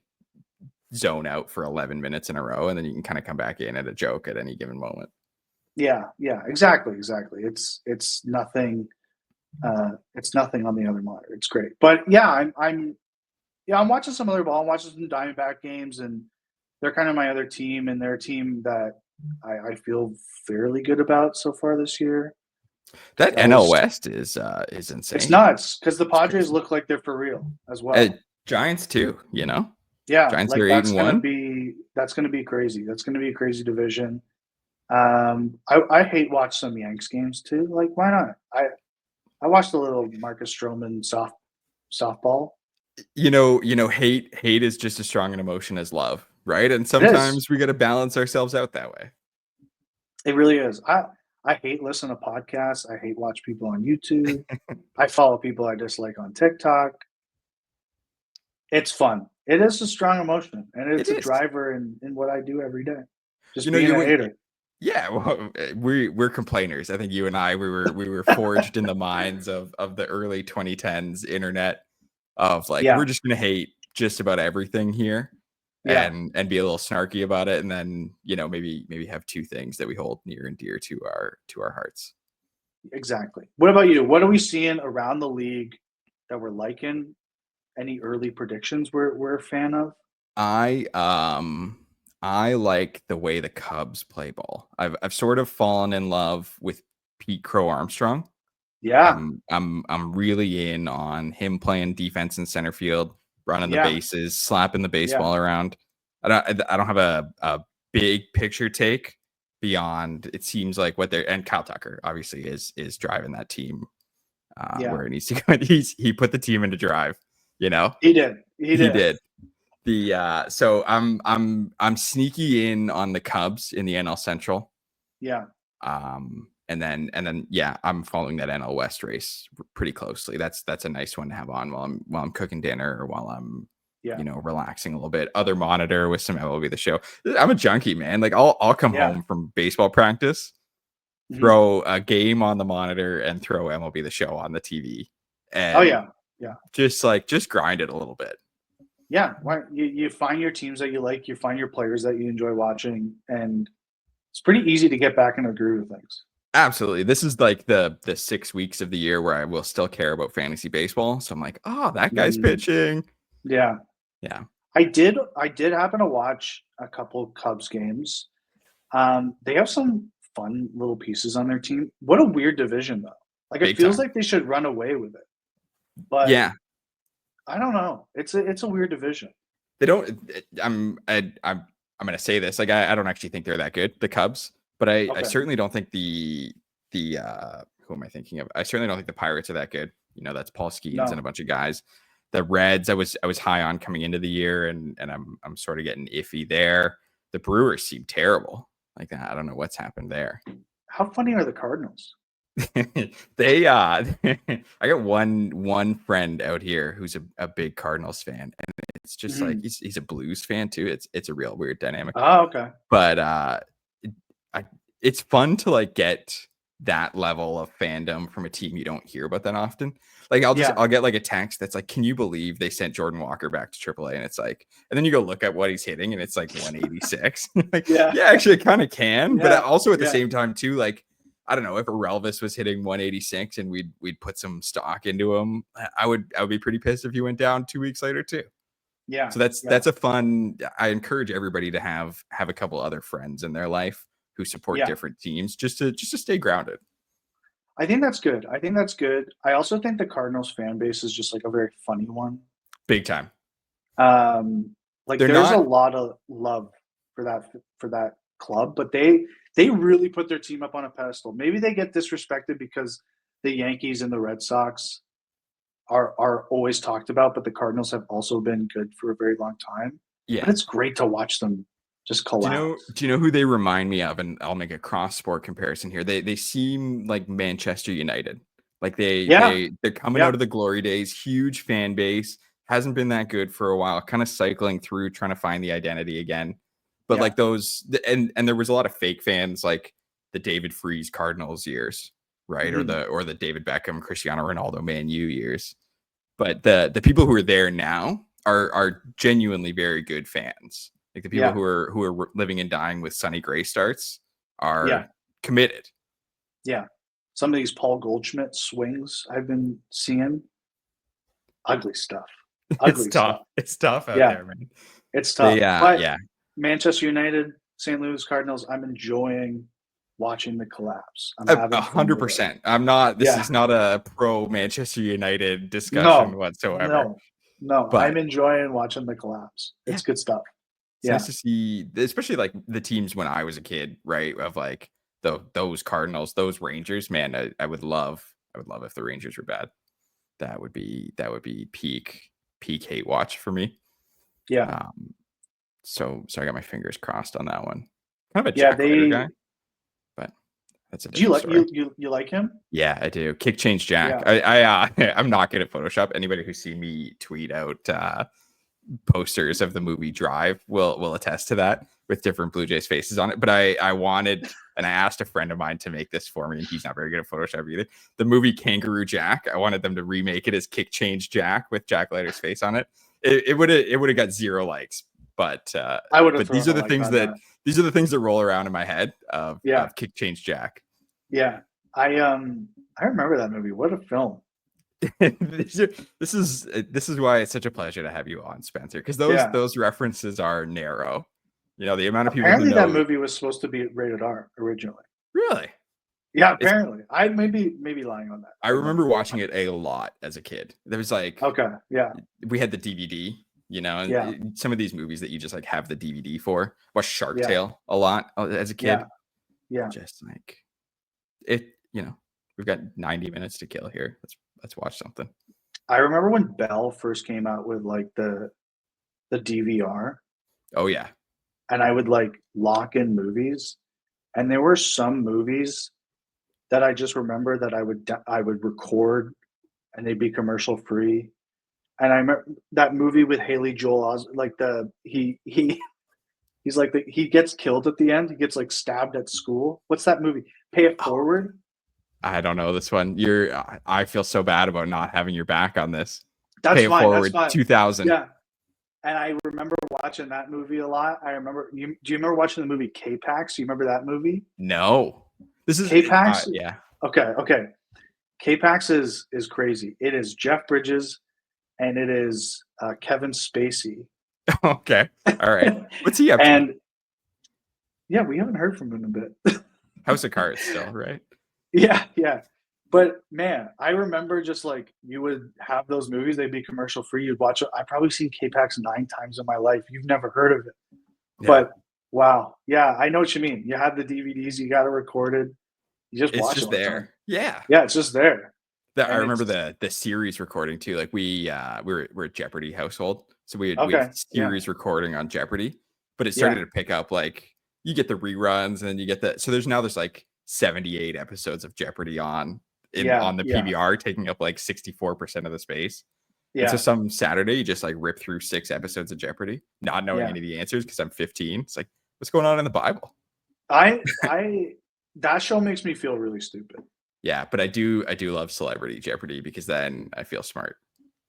zone out for 11 minutes in a row, and then you can kind of come back in at a joke at any given moment. yeah, exactly. It's nothing. It's nothing on the other monitor. It's great, but yeah, I'm watching some other ball. I'm watching some Diamondback games, and they're kind of my other team, and they're a team that I feel fairly good about so far this year. That I NL was West is It's insane. nuts because the It's Padres crazy. look like they're for real as well. Giants too. Yeah, Giants like are 8-1. that's gonna be crazy. That's gonna be a crazy division. I hate watch some Yanks games too. Like, why not? I watched a little Marcus Stroman softball. Hate is just as strong an emotion as love, right? And It is. sometimes we got to balance ourselves out that way. It really is. I hate listening to podcasts. I hate watch people on YouTube. I follow people I dislike on TikTok. It's fun. It is a strong emotion, and It it's a is. driver in what I do every day. Just You know, being you a would. hater. Yeah, well, we're complainers. I think you and I we were forged in the minds of the early 2010s internet of like Yeah, we're just gonna hate just about everything here yeah, and be a little snarky about it, and then maybe have two things that we hold near and dear to our hearts. exactly. What about you? What are we seeing around the league that we're liking? Any early predictions we're a fan of? I I like the way the Cubs play ball. I've sort of fallen in love with Pete Crow Armstrong. Yeah, I'm really in on him playing defense in center field, running the yeah, bases, slapping the yeah. baseball around. I don't have a big picture take beyond it seems like what they're and Kyle Tucker obviously is driving that team Yeah, where it needs to go. He put the team into drive, you know. he did. He He did. did. The so I'm sneaky in on the Cubs in the NL Central. Yeah, And then yeah, I'm following that NL West race pretty closely. That's a nice one to have on while I'm cooking dinner or while I'm yeah, relaxing a little bit. Other monitor with some MLB The Show. I'm a junkie, man. Like I'll come yeah. home from baseball practice, Mhm. throw a game on the monitor, and throw MLB The Show on the TV, Oh and yeah, yeah, just grind it a little bit. yeah. Why you find your teams that you like, you find your players that you enjoy watching, and it's pretty easy to get back in a groove of things. Absolutely. This is like the 6 weeks of the year where I will still care about fantasy baseball. So I'm like, oh, that guy's Mhm. pitching. Yeah, Yeah. I did happen to watch a couple Cubs games. They have some fun little pieces on their team. What a weird division, though. Like, it Big feels time. like they should run away with it, but Yeah. I don't know. It's a weird division. They don't I'm gonna say this. Like I don't actually think they're that good, the Cubs, but I Okay. certainly don't think the who am I thinking of? I certainly don't think the Pirates are that good. That's Paul Skeens and a No. bunch of guys. The Reds, I was high on coming into the year, and I'm sort of getting iffy there. The Brewers seem terrible. Like I don't know what's happened there. How funny are the Cardinals? They I got one friend out here who's a big Cardinals fan, and it's just like Mhm. he's a Blues fan too. It's a real weird dynamic. Oh, okay. But it, I, it's fun to like get that level of fandom from a team you don't hear about that often. Like Yeah, I'll get like a text that's like, can you believe they sent Jordan Walker back to AAA? And it's like, and then you go look at what he's hitting and it's like 186. Like, yeah, yeah, actually it kind of can, but yeah, also at the yeah, same time too, like I don't know if Relvis was hitting 186 and we'd put some stock into him. I would be pretty pissed if he went down 2 weeks later too. yeah, So that's yeah, that's a fun. I encourage everybody to have a couple other friends in their life who support yeah. different teams just to stay grounded. I think that's good. I think that's good. I also think the Cardinals fan base is just like a very funny one. Big time. Like, They're there's a not. lot of love for that club, but they really put their team up on a pedestal. Maybe they get disrespected because the Yankees and the Red Sox are always talked about, but the Cardinals have also been good for a very long time. But Yeah. it's great to watch them just collapse. Do you know who they remind me of? And I'll make a cross sport comparison here. They seem like Manchester United. Like Yeah, they're coming yeah, out of the glory days, huge fan base, hasn't been that good for a while, kind of cycling through, trying to find the identity again. But yeah. like and there was a lot of fake fans, like the David Freese Cardinals years, right? Mhm. Or the David Beckham, Cristiano Ronaldo, Man U years. But the people who are there now are genuinely very good fans. Like the people Yeah, who are living and dying with Sonny Gray starts yeah, are committed. yeah. Some of these Paul Goldschmidt swings I've been seeing, ugly stuff. It's Ugly tough. stuff. It's tough out Yeah, there, man. it's tough. They But yeah. Manchester United, St. Louis Cardinals, I'm enjoying watching the collapse. I'm A having fun hundred with it. percent. I'm not. This Yeah. is not a pro Manchester United discussion No, whatsoever. no, no. I'm But enjoying watching the collapse. yeah, It's good stuff. it's Yeah. nice to see, especially like the teams when I was a kid, right? Of like those Cardinals, those Rangers. Man, I would love. I would love if the Rangers were bad. That would be peak hate watch for me. Yeah. Um, so I got my fingers crossed on that one. Kind of a Yeah. Jack Leiter They guy, but that's a do you different like story. you like him? Yeah, I do. Kick change Jack. Yeah. I'm not good at Photoshop. Anybody who see me tweet out posters of the movie Drive will attest to that with different Blue Jays faces on it. But I wanted, and I asked a friend of mine to make this for me, and he's not very good at Photoshop either. The movie Kangaroo Jack. I wanted them to remake it as Kick Change Jack with Jack Leiter's face on it. It would have got 0 likes, but I would have but thrown these are a the like things on that that. these are the things that roll around in my head of Yeah. Kick Change Jack. Yeah. I remember that movie. What a film. this is why it's such a pleasure to have you on, Spencer, because Yeah. those references are narrow. You know, the amount of people who Apparently that know. movie was supposed to be rated R originally. Really, Yeah, it's, apparently. I maybe lying on that. I remember watching it a lot as a kid. There was like, Okay. Yeah. we had the DVD, you know, and Yeah. some of these movies that you just like have the DVD for. Watch Shark Yeah. Tale a lot as a kid. Yeah. Yeah. Just like it, we've got 90 minutes to kill here. Let's watch something. I remember when Bell first came out with like the DVR, Oh yeah. and I would like lock in movies, and there were some movies that I just remember that I would record, and they'd be commercial free. And I remember that movie with Haley Joel like he's like he gets killed at the end. He gets like stabbed at school. What's that movie? Pay It Oh, Forward. I don't know this one. I feel so bad about not having your back on this. That's Pay It fine. Forward, That's fine. 2000. Yeah. And I remember watching that movie a lot. I remember do you remember watching the movie K-Pax? Do you remember that movie? No. This is K-Pax? yeah. Okay. K-Pax is crazy. It is Jeff Bridges and it is Kevin Spacey. Okay. All right. What's he up to? And yeah, we haven't heard from him in a bit. House of Cards still, right? Yeah. But man, I remember just like you would have those movies, they'd be commercial free. You'd watch it. I've probably seen K-Pax 9 times in my life. You've never heard of it. Yeah. But wow. Yeah, I know what you mean. You have the DVDs, you got it recorded. You just It's watch just it all the there. time. Yeah. Yeah, it's just there. I And remember it's the series recording too. Like we're a Jeopardy household. So we okay. had series recording on Jeopardy, but it started to pick up like you get the reruns and then you get so there's like 78 episodes of Jeopardy on the PVR, taking up like 64% of the space. Yeah. And so some Saturday you just like rip through 6 episodes of Jeopardy, not knowing any of the answers because I'm 15. It's like, what's going on in the Bible? That show makes me feel really stupid. Yeah, but I do love Celebrity Jeopardy because then I feel smart.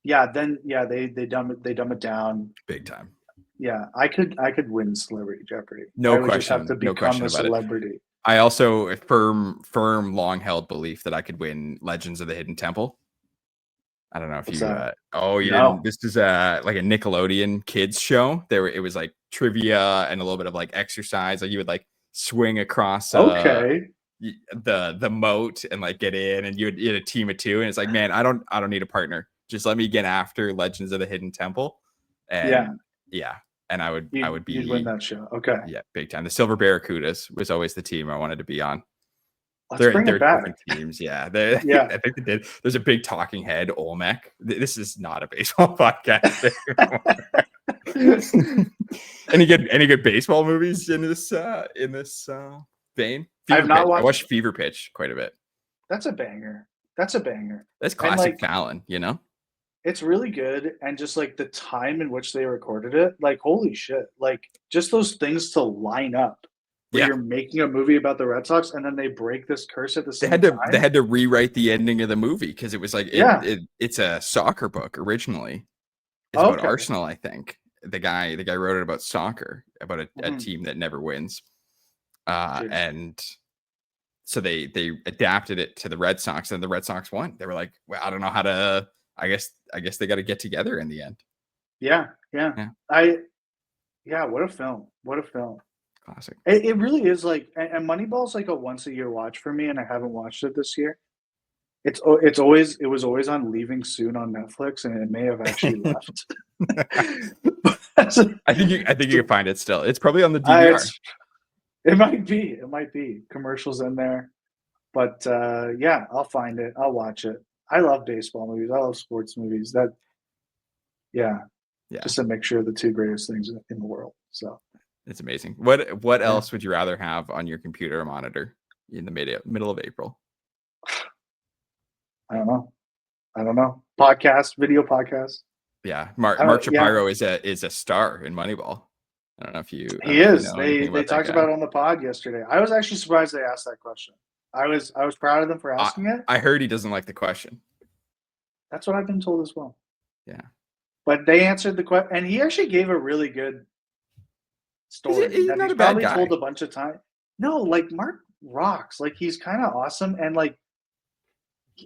Yeah, they dumb it down Big time. Yeah, I could win Celebrity Jeopardy. No I would question. just have to become a celebrity. I also a firm long held belief that I could win Legends of the Hidden Temple. I don't know if didn't. This is like a Nickelodeon kids show. It was like trivia and a little bit of like exercise. Like you would like swing across the moat and like get in, and you had a team of 2, and it's like, man, I don't need a partner. Just let me get after Legends of the Hidden Temple. And and I would you'd win that show. Okay. Yeah, big time. The Silver Barracudas was always the team I wanted to be on. Let's bring they're it back. different teams. Yeah, Yeah. I think they did. There's a big talking head, Olmec. This is not a baseball podcast anymore. Any good baseball movies in this vein? I've not I watched. watched Fever Pitch quite a bit. That's a banger. That's a banger. That's And, classic like, Fallon, you know? it's really good, and just like the time in which they recorded it, like holy shit! Like just those things to line up. Where Yeah. you're making a movie about the Red Sox, and then they break this curse at the They same had to time. they had to rewrite the ending of the movie because it was like it's a soccer book originally. It's about Okay. Arsenal, I think. The guy wrote it about soccer, about a Mhm. team that never wins. Jeez. And so they adapted it to the Red Sox, and the Red Sox won. They were like, well, I don't know how to. I guess they got to get together in the end. Yeah. Yeah. What a film! What a film! Classic. It really is like, and Moneyball's like a once a year watch for me, and I haven't watched it this year. It was always on Leaving Soon on Netflix, and it may have actually left. I think you can find it still. It's probably on the DVR. It might be commercials in there, but yeah, I'll find it. I'll watch it. I love baseball movies. I love sports movies. Yeah, just a mixture of the two greatest things in the world. So it's amazing. What else would you rather have on your computer or monitor in the middle of April? I don't know. Video podcast. Yeah, Mark Shapiro is a star in Moneyball. I don't know if you. He is. They talked about it on the pod yesterday. I was actually surprised they asked that question. I was proud of them for asking it. I heard he doesn't like the question. That's what I've been told as well. Yeah, but they answered the question, and he actually gave a really good story. He's not a bad guy. Told a bunch of times. No, like Mark rocks. Like he's kind of awesome, and like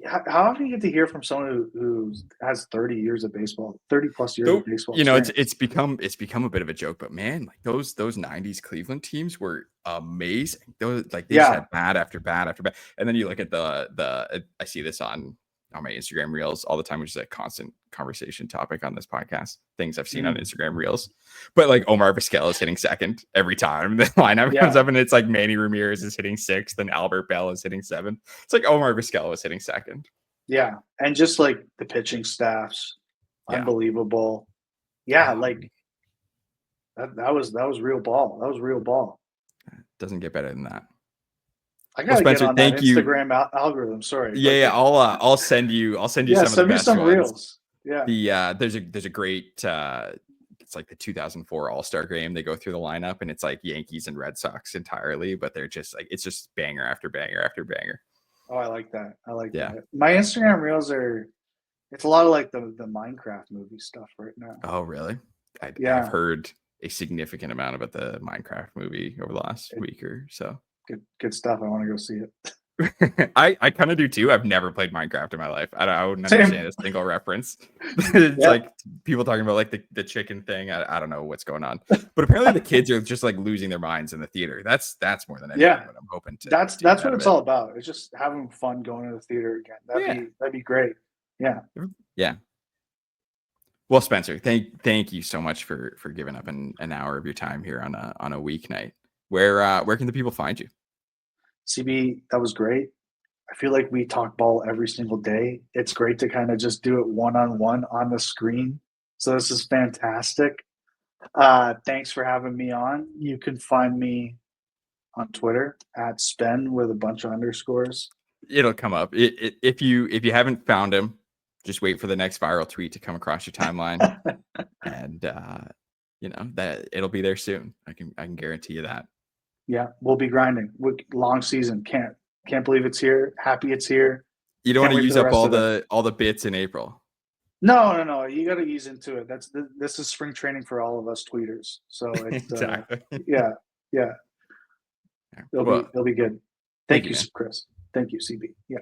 how often you get to hear from someone who has 30 years of baseball, 30 plus years of baseball? You know, it's become a bit of a joke, but man, like those 90s Cleveland teams were amazing. Those they just had bat after bat after bat. And then you look at the I see this on my Instagram reels all the time, which is a constant conversation topic on this podcast. Things I've seen on Instagram reels. But like Omar Vizquel is hitting second every time the lineup comes up, and it's like Manny Ramirez is hitting sixth and Albert Bell is hitting seventh. It's like Omar Vizquel is hitting second. Yeah. And just like the pitching staffs, unbelievable. Yeah, like that was real ball. That was real ball. Doesn't get better than that. I gotta get on that Instagram algorithm. Sorry. Yeah, I'll send you some of the best ones. Some reels. Yeah. There's a great it's like the 2004 All-Star game. They go through the lineup and it's like Yankees and Red Sox entirely, but they're just like it's just banger after banger after banger. Oh, I like that. That. My Instagram reels it's a lot of like the Minecraft movie stuff right now. Oh, really? I've heard a significant amount about the Minecraft movie over the last week or so. Good stuff. I want to go see it. I kind of do too. I've never played Minecraft in my life. I wouldn't understand a single reference. It's like people talking about like the chicken thing. I don't know what's going on, but apparently the kids are just like losing their minds in the theater. That's more than anything what I'm hoping to. That's what it's all about. It's just having fun going to the theater again. That'd be great. Yeah. Yeah. Well, Spencer, thank you so much for giving up an hour of your time here on a weeknight. Where can the people find you? CB, that was great. I feel like we talk ball every single day. It's great to kind of just do it one-on-one on the screen. So this is fantastic. Thanks for having me on. You can find me on Twitter at Spen with a bunch of underscores. It'll come up. If you haven't found him, just wait for the next viral tweet to come across your timeline, and that it'll be there soon. I can guarantee you that. Yeah, we'll be grinding. Long season. Can't believe it's here. Happy it's here. You don't want to use up all the bits in April. No. You got to ease into it. This is spring training for all of us tweeters. So it's, exactly. Yeah. It'll be good. Thank you, Chris. Thank you, CB. Yeah.